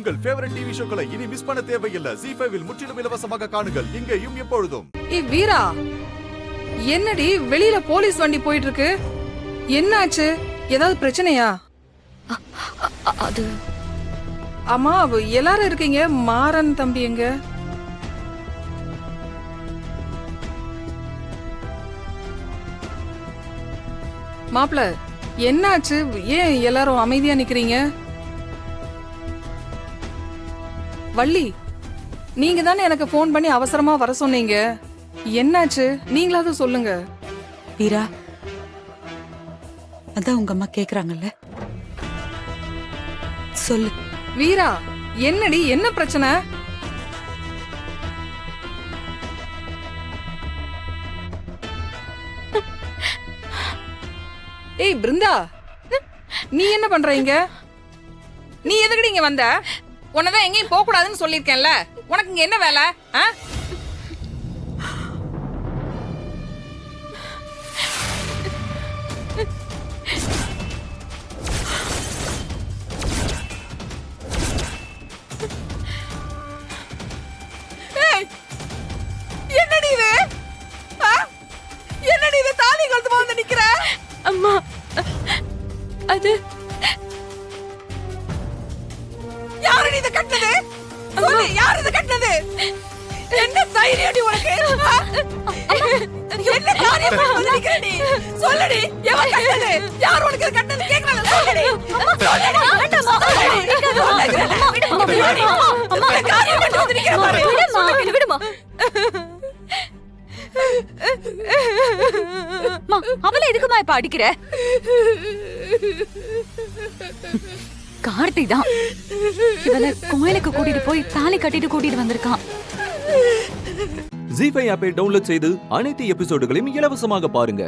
உங்கள் favourite TV ஷோக்களை இனி miss பண்ண தேவையில்லை. ZEE5 இல் முற்றிலும் இலவசமாக காணுங்கள், இங்கேயும் எப்பொழுதும். வீரா, என்னடி வெளியில போலீஸ் வண்டி போயிட்டு இருக்கு? என்னாச்சு? ஏதாவது பிரச்சனையா? அது அம்மா, எல்லாரும் இருக்கீங்க. மாறன் தம்பி எங்க? மாப்ள, என்னாச்சு? ஏன் எல்லாரும் அமைதியா நிக்கிறீங்க? வள்ளி, நீங்க தானே எனக்கு போன் பண்ணி அவசரமா வர சொன்னீங்க. என்னாச்சு? நீங்களாவது சொல்லுங்க. வீரா, அதான் உங்க அம்மா கேக்குறாங்கல்ல, சொல்லு. வீரா, என்னடி, என்ன பிரச்சனை? ஏய் பிருந்தா, நீ என்ன பண்ற இங்க? நீ எதுக்கு இங்க வந்த? உன்னதான் எங்கேயும் போக கூடாதுன்னு சொல்லிருக்கேன்ல. உனக்கு இங்க என்ன வேலை? என்னடி இது? என்னடி இது? தாலி கழுத்து வந்து நிக்கிற? அம்மா, அது யாரு இத கட்டது? சொல்லு, யாரு இத கட்டது? என்ன தைரியடி உனக்கு? என்ன காரியம் பண்ணி நிக்கிற நீ? சொல்லுடி, எவன் கட்டது? யார் உனக்கு இத கட்டது கேக்குறாங்க? சொல்லுடி. காரியம் பண்ணி வந்து நிக்கிற பாரு. விடுமா. அவளை எதுக்குமா இப்ப அடிக்கிற? கார்த்தி தான் இவளை கோயிலுக்கு கூட்டிட்டு போய் தாலி கட்டிட்டு கூட்டிட்டு வந்திருக்கான். ZEE5 ஆப்பை டவுன்லோட் செய்து அனைத்து எபிசோடுகளையும் இலவசமாக பாருங்க.